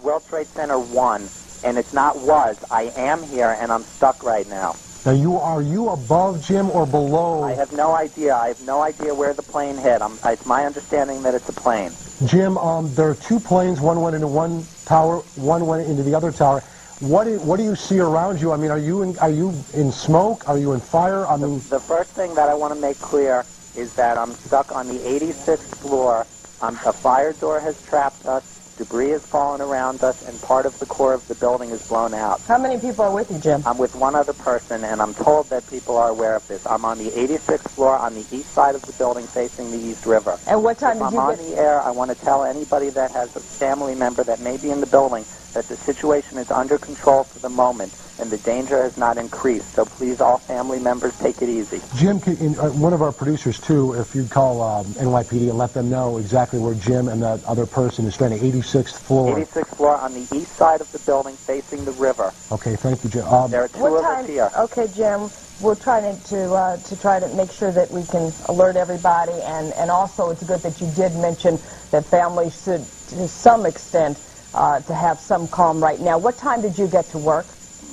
World Trade Center 1, and it's not was. I am here, and I'm stuck right now. Now, are you above, Jim, or below? I have no idea. I have no idea where the plane hit. It's my understanding that it's a plane. Jim, there are two planes. One went into one tower. One went into the other tower. What do you see around you? I mean, are you in smoke? Are you in fire? I mean, the first thing that I want to make clear is that I'm stuck on the 86th floor. A fire door has trapped us. Debris has fallen around us, and part of the core of the building is blown out. How many people are with you, Jim? I'm with one other person, and I'm told that people are aware of this. I'm on the 86th floor on the east side of the building facing the East River. And what time if did you I'm get... on the air, I want to tell anybody that has a family member that may be in the building that the situation is under control for the moment, and the danger has not increased. So please, all family members, take it easy. Jim, one of our producers, too, if you'd call NYPD and let them know exactly where Jim and that other person is standing, 86th floor. 86th floor on the east side of the building facing the river. Okay, thank you, Jim. There are two of us here. Okay, Jim, we're trying to try to make sure that we can alert everybody, and also it's good that you did mention that families should, to some extent, to have some calm right now. What time did you get to work?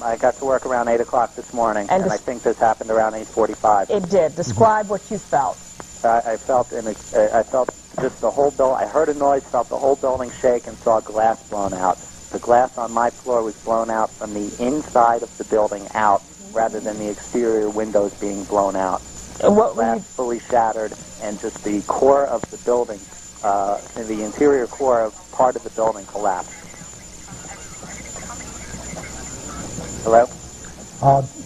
I got to work around 8 o'clock this morning, and I think this happened around 8:45. It did. Describe what you felt. I felt just the whole building. I heard a noise, felt the whole building shake, and saw glass blown out. The glass on my floor was blown out from the inside of the building out, rather than the exterior windows being blown out. Glass fully shattered, and just the core of the building, the interior core of part of the building collapsed. Hello?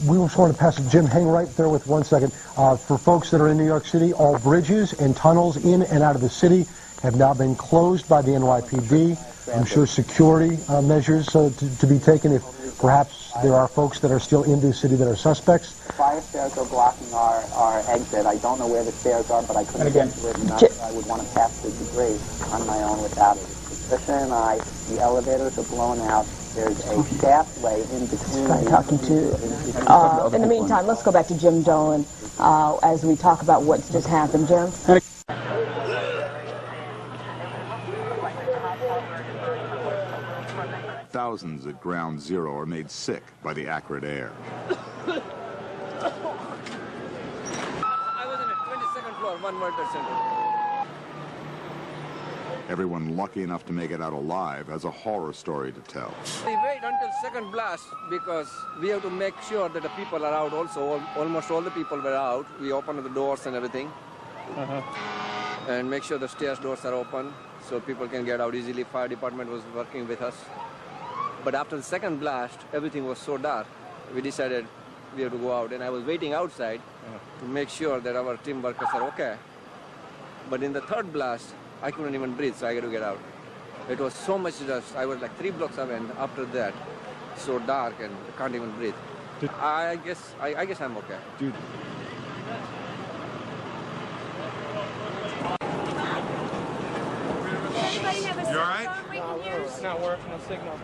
We just want to pass it. Jim, hang right there with 1 second. For folks that are in New York City, all bridges and tunnels in and out of the city have now been closed by the NYPD. I'm sure security measures to be taken if perhaps there are folks that are still in the city that are suspects. Fire stairs are blocking our exit. I don't know where the stairs are, but I couldn't get to it enough. I would want to pass the debris on my own without it. Patricia and I, the elevators are blown out. There's a shaftway in between. In the meantime, let's go back to Jim Dolan as we talk about what's just happened. Jim? Thousands at Ground Zero are made sick by the acrid air. I was in the 22nd floor, One World Trade Center. Everyone lucky enough to make it out alive has a horror story to tell. We wait until second blast because we have to make sure that the people are out also. Almost all the people were out. We opened the doors and everything. And make sure the stairs doors are open so people can get out easily. Fire department was working with us. But after the second blast, everything was so dark. We decided we have to go out. And I was waiting outside to make sure that our team workers are okay. But in the third blast, I couldn't even breathe, so I had to get out. It was so much dust. I was like 3 blocks away, and after that, so dark and I can't even breathe. I guess I'm okay. Dude. You all right? It's not working, no signal.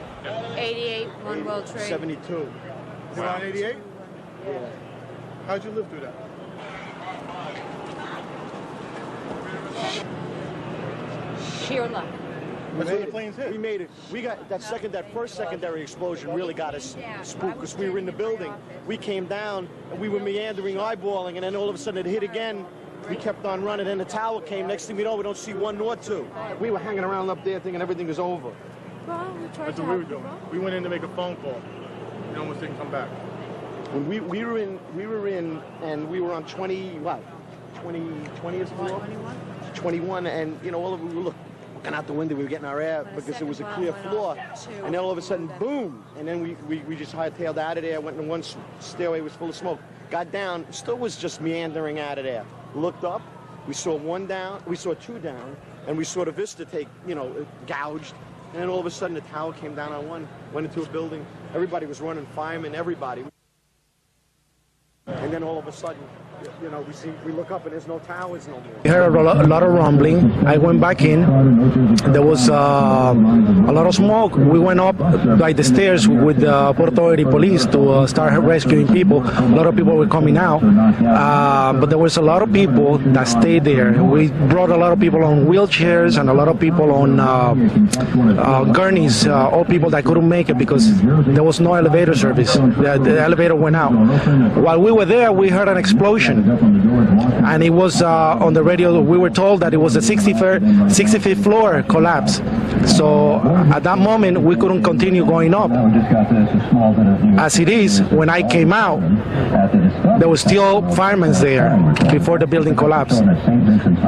88, One World Trade. 72. You're on 88? Yeah. How'd you live through that? Sheer luck. That's where the planes hit. We made it. We got that first secondary explosion really got us spooked because we were in the building. We came down and we were meandering, eyeballing, and then all of a sudden it hit again. We kept on running, and the tower came. Next thing we know, we don't see one nor two. We were hanging around up there thinking everything was over. Well, we tried That's to what we were help doing. people. We went in to make a phone call. We almost didn't come back. When we were in, and we were on 20th floor? 21, and you know, all of we were looking out the window, we were getting our air because it was a clear floor, and then all of a sudden, boom, and then we just hightailed out of there, went in one stairway, was full of smoke, got down, still was just meandering out of there, looked up, we saw one down, we saw two down, and we saw the vista take, gouged, and then all of a sudden the tower came down on one, went into a building, everybody was running, firemen, everybody, and then all of a sudden, you know, we look up and there's no towers no more. We heard a lot of rumbling. I went back in. There was a lot of smoke. We went up by the stairs with the Port Authority police to start rescuing people. A lot of people were coming out, but there was a lot of people that stayed there. We brought a lot of people on wheelchairs and a lot of people on gurneys, all people that couldn't make it because there was no elevator service. The elevator went out. While we were there, we heard an explosion, and it was on the radio. We were told that it was a 65th floor collapse. So at that moment, we couldn't continue going up. As it is, when I came out, there were still firemen there before the building collapsed.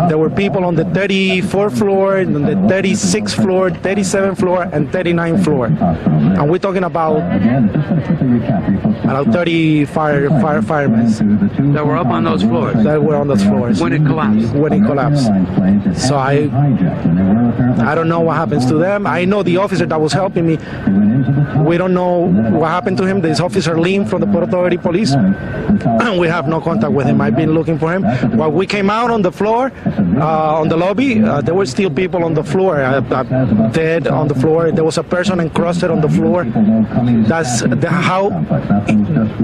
There were people on the 34th floor, on the 36th floor, 37th floor, and 39th floor. And we're talking about 30 firemen that were up on those floors. That were on those floors when it collapsed. When it collapsed. So I don't know what happens to them. I know the officer that was helping me. We don't know what happened to him. This officer Lim from the Port Authority Police. We have no contact with him. I've been looking for him. While we came out on the floor, on the lobby, there were still people on the floor, dead on the floor. There was a person encrusted on the floor. That's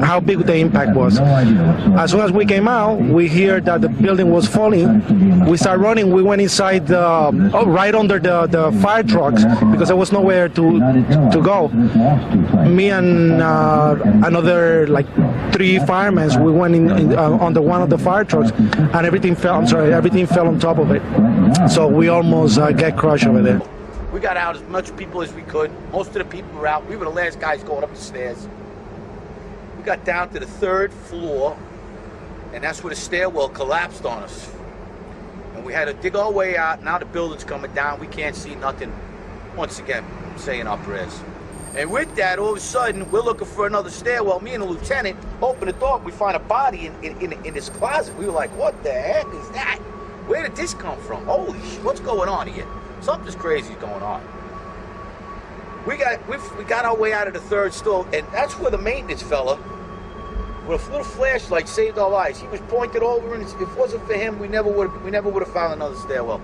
how big the impact was. As soon as we came out, we hear that the building was falling. We started running. We went inside, right under the fire trucks because there was nowhere to go. Me and another like 3 firemen, we went in under one of the fire trucks, and everything fell. Everything fell on top of it. So we almost get crushed over there. We got out as much people as we could. Most of the people were out. We were the last guys going up the stairs. We got down to the 3rd floor, and that's where the stairwell collapsed on us. And we had to dig our way out. Now the building's coming down. We can't see nothing. Once again, saying our prayers. And with that, all of a sudden, we're looking for another stairwell. Me and the lieutenant open the door. We find a body in this closet. We were like, what the heck is that? Where did this come from? Holy shit, what's going on here? Something's crazy going on. We got our way out of the 3rd store, and that's where the maintenance fella with a little flashlight saved our lives. He was pointed over, and if it wasn't for him, we never would have found another stairwell.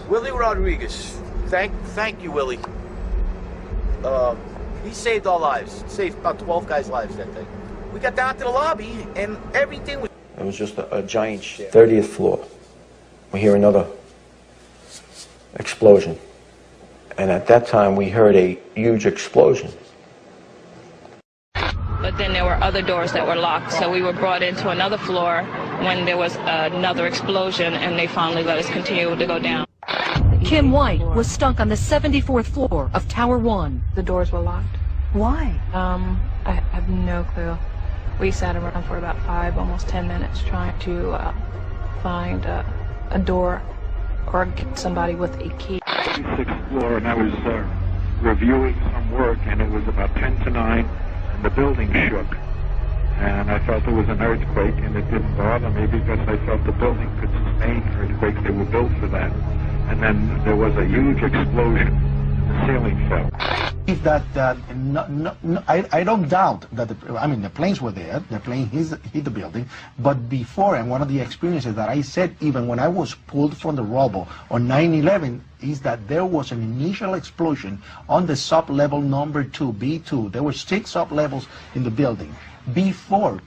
Willie Rodriguez, thank you, Willie. He saved our lives. Saved about 12 guys' lives that day. We got down to the lobby, and everything was... It was just a giant shit. 30th floor. We hear another explosion. And at that time, we heard a huge explosion. But then there were other doors that were locked, so we were brought into another floor when there was another explosion, and they finally let us continue to go down. Kim White was stuck on the 74th floor of Tower 1. The doors were locked. Why? I have no clue. We sat around for about 5, almost 10 minutes trying to find a door or get somebody with a key. 36th floor, and I was reviewing some work, and it was about 10 to 9, and the building shook. And I felt it was an earthquake, and it didn't bother me because I felt the building could sustain earthquakes. They were built for that. And then there was a huge explosion, and the ceiling fell. I don't doubt that the planes were there, the plane hit the building, but before, and one of the experiences that I said even when I was pulled from the rubble on 9/11 is that there was an initial explosion on the sub-level number 2, B2. There were 6 sub-levels in the building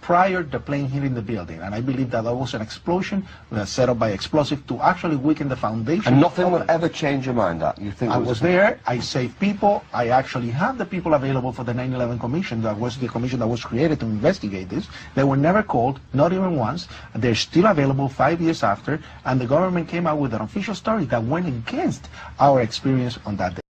prior to the plane hitting the building, and I believe that was an explosion set up by explosive to actually weaken the foundation. And nothing will ever change your mind that you think? I was there, I saved people, I actually have the people available for the 9/11 Commission. That was the commission that was created to investigate this. They were never called, not even once. They're still available 5 years after, and the government came out with an official story that went against our experience on that day.